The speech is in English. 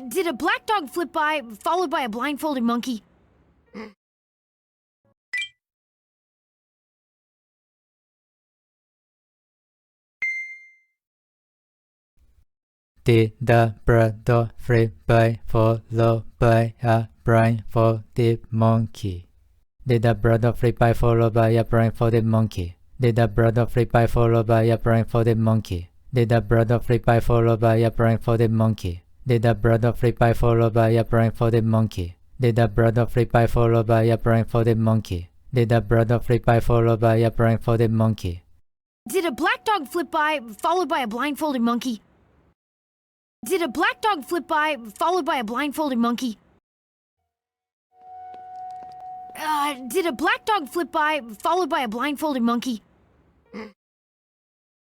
Did a black dog flip by, followed by a blindfolded monkey? Did the black dog flip by, followed by a blindfolded monkey? Did the black dog flip by, followed by a blindfolded monkey? Did the black dog flip by, followed by a blindfolded monkey? Did the black dog flip by, followed by a blindfolded monkey? Did the black dog flip by, followed by a blindfolded monkey? Did the black dog flip by, followed by a blindfolded monkey? Did the black dog flip by, followed by a blindfolded monkey? Did a black dog flip by, followed by a blindfolded monkey? Did a black dog flip by, followed by a blindfolded monkey? Did a black dog flip by, followed by a blindfolded monkey?